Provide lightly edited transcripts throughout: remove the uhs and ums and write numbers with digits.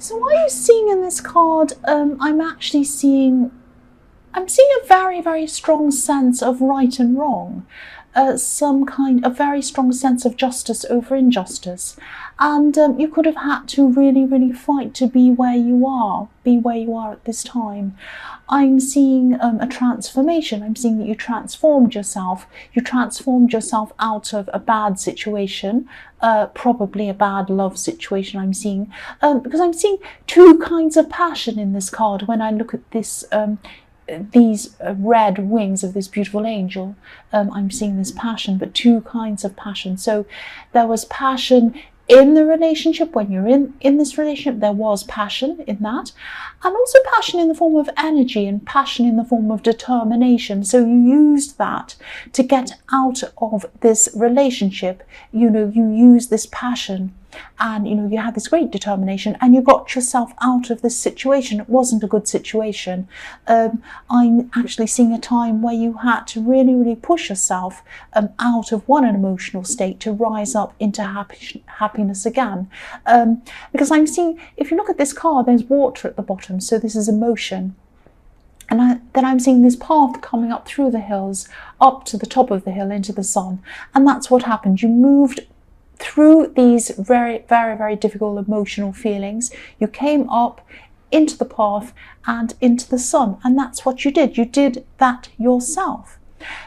So what are you seeing in this card? I'm seeing a very, very strong sense of right and wrong. A very strong sense of justice over injustice. And you could have had to really, really fight to be where you are at this time. I'm seeing a transformation. I'm seeing that you transformed yourself. You transformed yourself out of a bad situation, probably a bad love situation. I'm seeing, because I'm seeing two kinds of passion in this card when I look at this. These red wings of this beautiful angel. I'm seeing this passion, but two kinds of passion. So there was passion in the relationship. When you're in this relationship, there was passion in that, and also passion in the form of energy and passion in the form of determination. So you used that to get out of this relationship. You used this passion, and you had this great determination, and you got yourself out of this situation. It wasn't a good situation. I'm actually seeing a time where you had to really, really push yourself out of an emotional state to rise up into happiness again. Because I'm seeing, if you look at this card, there's water at the bottom, so this is emotion. And then I'm seeing this path coming up through the hills, up to the top of the hill into the sun. And that's what happened. You moved through these very, very, very difficult emotional feelings. You came up into the path and into the sun, and that's what you did. You did that yourself.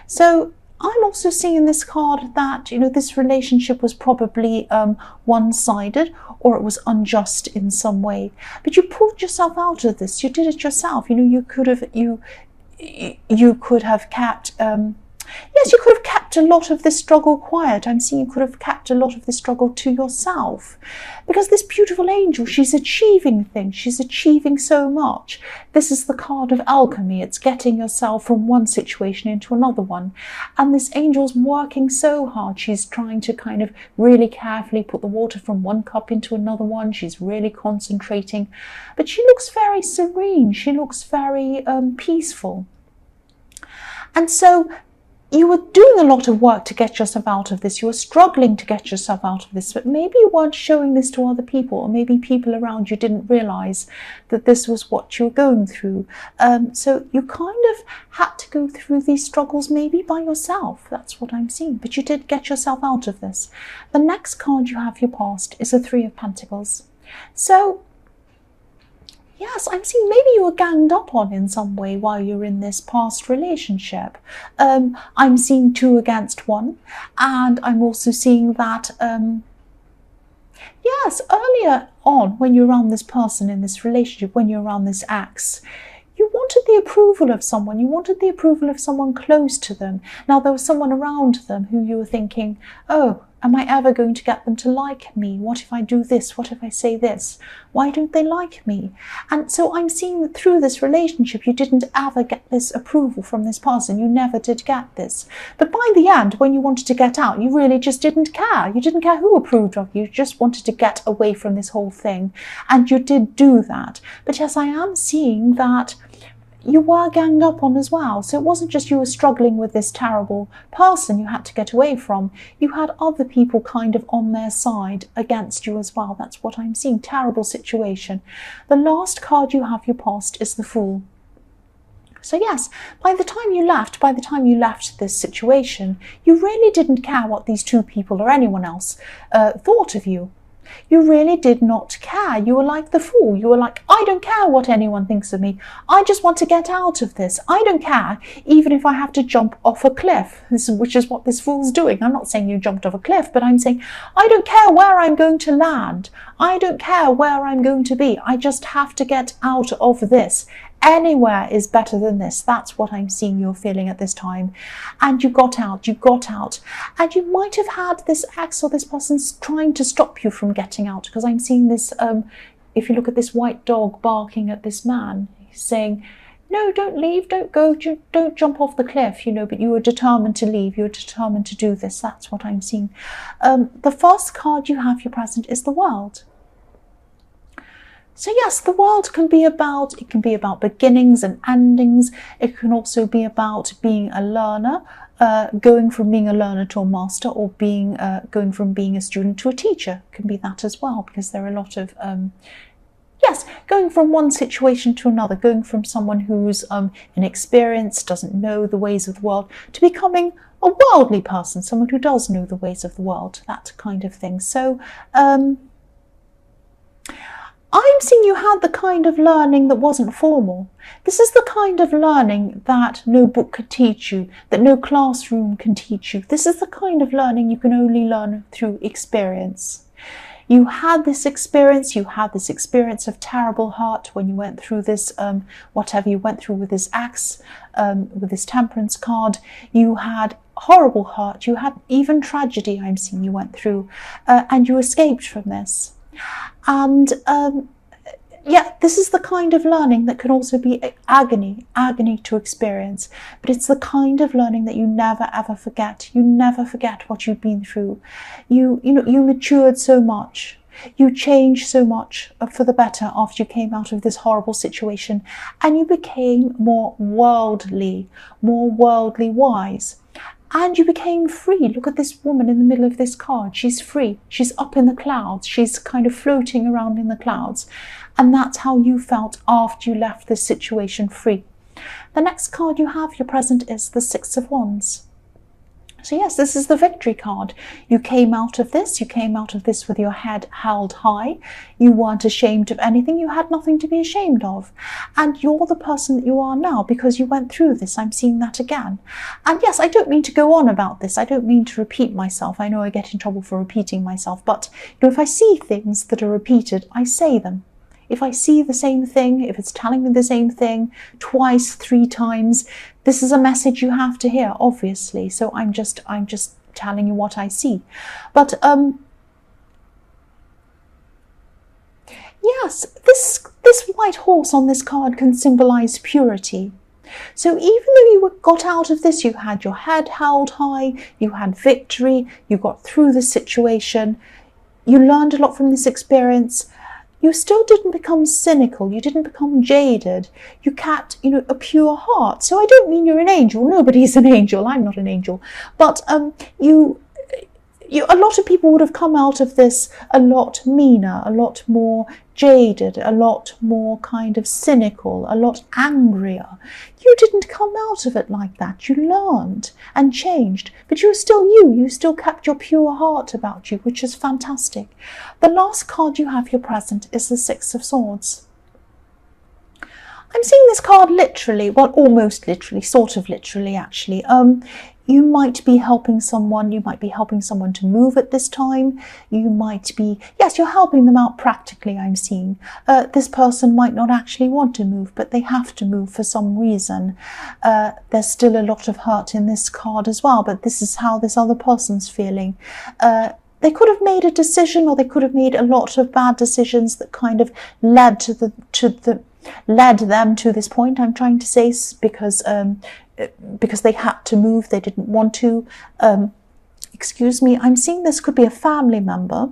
So I'm also seeing in this card that this relationship was probably one-sided, or it was unjust in some way, but you pulled yourself out of this. You did it yourself. You could have kept yes, you could have kept a lot of this struggle quiet. I'm seeing you could have kept a lot of this struggle to yourself, because this beautiful angel, she's achieving things. She's achieving so much. This is the card of alchemy. It's getting yourself from one situation into another one. And this angel's working so hard. She's trying to kind of really carefully put the water from one cup into another one. She's really concentrating, but she looks very serene. She looks very peaceful. And so you were doing a lot of work to get yourself out of this. You were struggling to get yourself out of this, but maybe you weren't showing this to other people, or maybe people around you didn't realize that this was what you were going through. So you kind of had to go through these struggles maybe by yourself. That's what I'm seeing, but you did get yourself out of this. The next card you have, your past, is the Three of Pentacles. So yes, I'm seeing maybe you were ganged up on in some way while you're in this past relationship. I'm seeing 2 against 1, and I'm also seeing that, yes, earlier on when you're around this person in this relationship, when you're around this ex, you wanted the approval of someone. You wanted the approval of someone close to them. Now, there was someone around them who you were thinking, oh, am I ever going to get them to like me? What if I do this? What if I say this? Why don't they like me? And so I'm seeing that through this relationship, you didn't ever get this approval from this person. You never did get this. But by the end, when you wanted to get out, you really just didn't care. You didn't care who approved of you. You just wanted to get away from this whole thing. And you did do that. But yes, I am seeing that you were ganged up on as well. So it wasn't just you were struggling with this terrible person you had to get away from. You had other people kind of on their side against you as well. That's what I'm seeing. Terrible situation. The last card you have, your past, is the Fool. So yes, by the time you left this situation, you really didn't care what these 2 people or anyone else thought of you. You really did not care. You were like the Fool. You were like, I don't care what anyone thinks of me. I just want to get out of this. I don't care, even if I have to jump off a cliff, which is what this Fool's doing. I'm not saying you jumped off a cliff, but I'm saying, I don't care where I'm going to land. I don't care where I'm going to be. I just have to get out of this. Anywhere is better than this. That's what I'm seeing you're feeling at this time. And you got out, and you might have had this ex or this person trying to stop you from getting out, because I'm seeing this, if you look at this white dog barking at this man, he's saying, no, don't leave, don't go, don't jump off the cliff, but you were determined to leave, you were determined to do this. That's what I'm seeing. The first card you have, your present, is the World. So yes, the World can be about beginnings and endings. It can also be about being a learner, going from being a learner to a master, or going from being a student to a teacher. It can be that as well, because there are a lot of yes, going from one situation to another, going from someone who's inexperienced, doesn't know the ways of the world, to becoming a worldly person, someone who does know the ways of the world, that kind of thing. So I'm seeing you had the kind of learning that wasn't formal. This is the kind of learning that no book could teach you, that no classroom can teach you. This is the kind of learning you can only learn through experience. You had this experience of terrible hurt when you went through this, whatever you went through with this axe, with this temperance card. You had horrible hurt, you had even tragedy, I'm seeing you went through, and you escaped from this. And yeah, this is the kind of learning that can also be agony to experience. But it's the kind of learning that you never ever forget. You never forget what you've been through. You matured so much. You changed so much for the better after you came out of this horrible situation, and you became more worldly wise. And you became free. Look at this woman in the middle of this card. She's free. She's up in the clouds. She's kind of floating around in the clouds. And that's how you felt after you left this situation free. The next card you have, your present, is the Six of Wands. So yes, this is the victory card. You came out of this with your head held high. You weren't ashamed of anything. You had nothing to be ashamed of. And you're the person that you are now because you went through this. I'm seeing that again. And yes, I don't mean to go on about this. I don't mean to repeat myself. I know I get in trouble for repeating myself. But if I see things that are repeated, I say them. If I see the same thing, if it's telling me the same thing twice, 3 times, this is a message you have to hear, obviously. So I'm just telling you what I see. But yes, this white horse on this card can symbolize purity. So even though you got out of this, you had your head held high, you had victory, you got through the situation, you learned a lot from this experience. You still didn't become cynical. You didn't become jaded. You kept, a pure heart. So I don't mean you're an angel. Nobody's an angel. I'm not an angel. But a lot of people would have come out of this a lot meaner, a lot more jaded, a lot more kind of cynical, a lot angrier. You didn't come out of it like that. You learned and changed, but you were still you. You still kept your pure heart about you, which is fantastic. The last card you have, your present, is the Six of Swords. I'm seeing this card literally, well, almost literally, sort of literally, actually. You might be helping someone. You might be helping someone to move at this time. You might be, yes, you're helping them out practically, I'm seeing. This person might not actually want to move, but they have to move for some reason. There's still a lot of hurt in this card as well, but this is how this other person's feeling. They could have made a decision, or they could have made a lot of bad decisions that kind of led them to this point, I'm trying to say, because they had to move, they didn't want to. Excuse me, I'm seeing this could be a family member,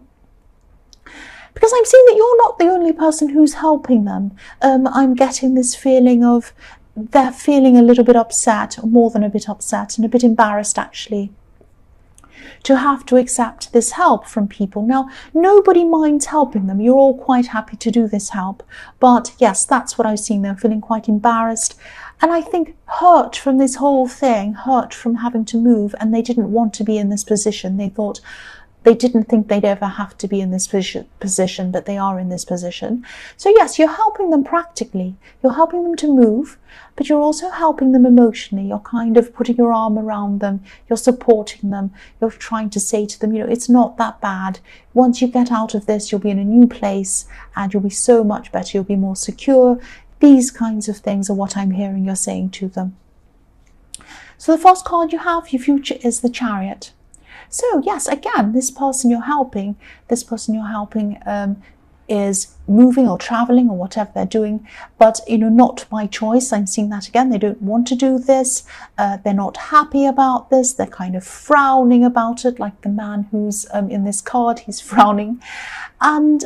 because I'm seeing that you're not the only person who's helping them. I'm getting this feeling of they're feeling a little bit upset, or more than a bit upset, and a bit embarrassed actually, to have to accept this help from people. Now, nobody minds helping them. You're all quite happy to do this help. But yes, that's what I was seeing. They're feeling quite embarrassed. And I think hurt from this whole thing, hurt from having to move, and they didn't want to be in this position. They didn't think they'd ever have to be in this position, but they are in this position. So yes, you're helping them practically. You're helping them to move, but you're also helping them emotionally. You're kind of putting your arm around them. You're supporting them. You're trying to say to them, it's not that bad. Once you get out of this, you'll be in a new place and you'll be so much better. You'll be more secure. These kinds of things are what I'm hearing you're saying to them. So the first card you have, your future, is the Chariot. So yes, again, this person you're helping is moving or traveling or whatever they're doing, but not by choice. I'm seeing that again. They don't want to do this. They're not happy about this. They're kind of frowning about it, like the man who's in this card. He's frowning. And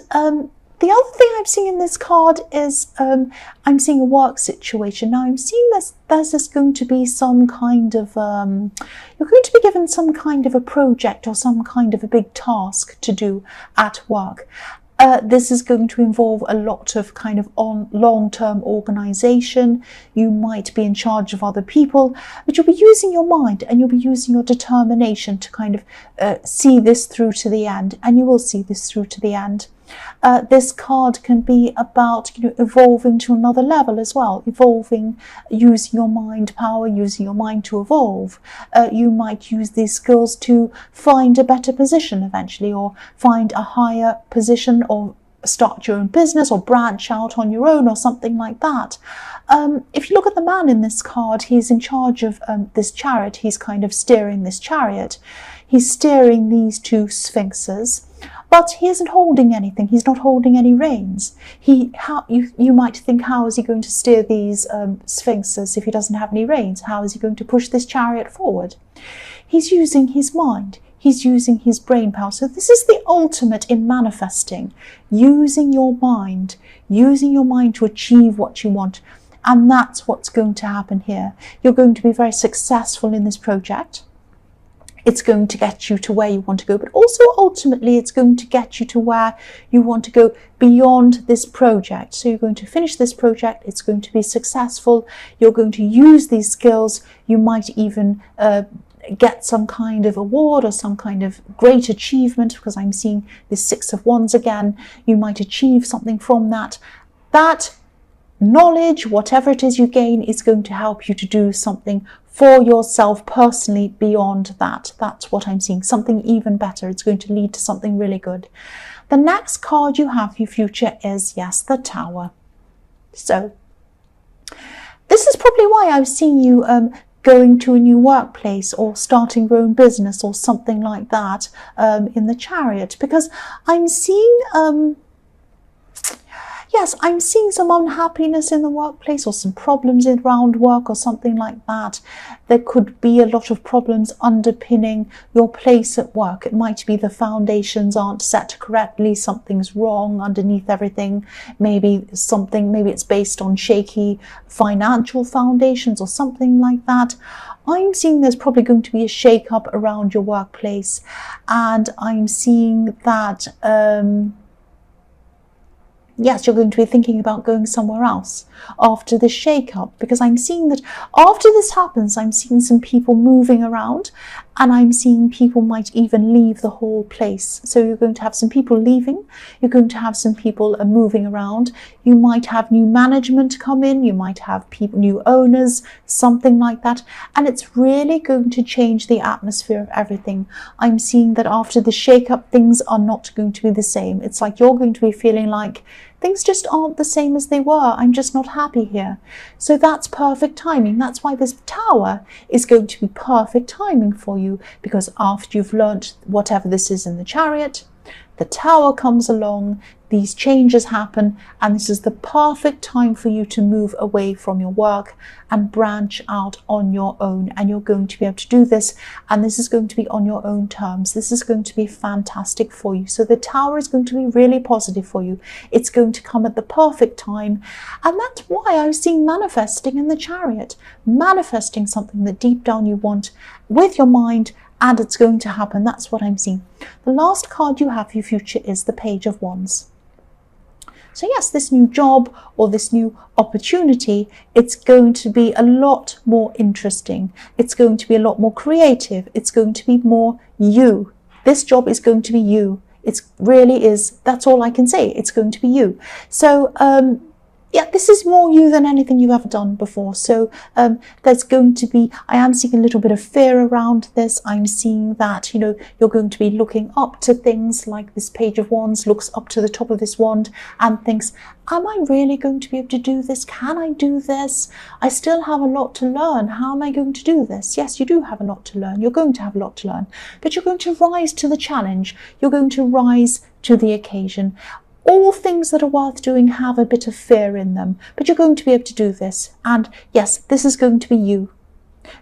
the other thing I'm seeing in this card is I'm seeing a work situation. Now I'm seeing there's just going to be some kind of, you're going to be given some kind of a project or some kind of a big task to do at work. This is going to involve a lot of kind of long-term organization. You might be in charge of other people, but you'll be using your mind and you'll be using your determination to kind of see this through to the end, and you will see this through to the end. This card can be about, you know, evolving to another level as well, evolving, using your mind power, using your mind to evolve. You might use these skills to find a better position eventually, or find a higher position, or start your own business, or branch out on your own, or something like that. If you look at the man in this card, he's in charge of this chariot. He's kind of steering this chariot. He's steering these two sphinxes. But he isn't holding anything. He's not holding any reins. You might think, how is he going to steer these sphinxes if he doesn't have any reins? How is he going to push this chariot forward? He's using his mind. He's using his brain power. So this is the ultimate in manifesting. Using your mind to achieve what you want. And that's what's going to happen here. You're going to be very successful in this project. It's going to get you to where you want to go, but also ultimately it's going to get you to where you want to go beyond this project. So you're going to finish this project, it's going to be successful, you're going to use these skills, you might even get some kind of award or some kind of great achievement, because I'm seeing this Six of Wands again. You might achieve something from that. That knowledge, whatever it is you gain, is going to help you to do something for yourself personally beyond that. That's what I'm seeing, something even better. It's going to lead to something really good. The next card you have for your future is, yes, the Tower. So this is probably why I was seeing you going to a new workplace, or starting your own business, or something like that in the Chariot, because I'm seeing yes, I'm seeing some unhappiness in the workplace, or some problems around work, or something like that. There could be a lot of problems underpinning your place at work. It might be the foundations aren't set correctly, something's wrong underneath everything. Maybe it's based on shaky financial foundations or something like that. I'm seeing there's probably going to be a shake-up around your workplace, and I'm seeing that yes, you're going to be thinking about going somewhere else after the shake-up, because I'm seeing that after this happens, I'm seeing some people moving around, and I'm seeing people might even leave the whole place. So you're going to have some people leaving, you're going to have some people moving around, you might have new management come in, you might have people, new owners, something like that, and it's really going to change the atmosphere of everything. I'm seeing that after the shake-up, things are not going to be the same. It's like you're going to be feeling like things just aren't the same as they were. I'm just not happy here. So that's perfect timing. That's why this Tower is going to be perfect timing for you, because after you've learnt whatever this is in the Chariot, the Tower comes along, these changes happen, and this is the perfect time for you to move away from your work and branch out on your own. And you're going to be able to do this, and this is going to be on your own terms. This is going to be fantastic for you. So the Tower is going to be really positive for you. It's going to come at the perfect time, and that's why I was seeing manifesting in the Chariot. Manifesting something that deep down you want with your mind, and it's going to happen. That's what I'm seeing. The last card you have for your future is the Page of Wands. So yes, this new job or this new opportunity, it's going to be a lot more interesting. It's going to be a lot more creative. It's going to be more you. This job is going to be you. It really is. That's all I can say. It's going to be you. So yeah, this is more you than anything you've ever done before. So there's going to be, I am seeing a little bit of fear around this. I'm seeing that, you know, you're going to be looking up to things like this Page of Wands looks up to the top of this wand and thinks, am I really going to be able to do this? Can I do this? I still have a lot to learn. How am I going to do this? Yes, you do have a lot to learn. You're going to have a lot to learn, but you're going to rise to the challenge. You're going to rise to the occasion. All things that are worth doing have a bit of fear in them, but you're going to be able to do this. And yes, this is going to be you.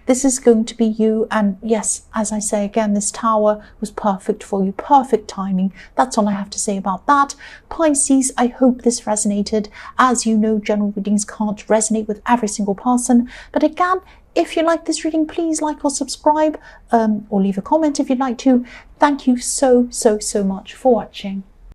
This is going to be you. And yes, as I say again, this Tower was perfect for you. Perfect timing. That's all I have to say about that. Pisces, I hope this resonated. As you know, general readings can't resonate with every single person. But again, if you like this reading, please like or subscribe, or leave a comment if you'd like to. Thank you so much for watching.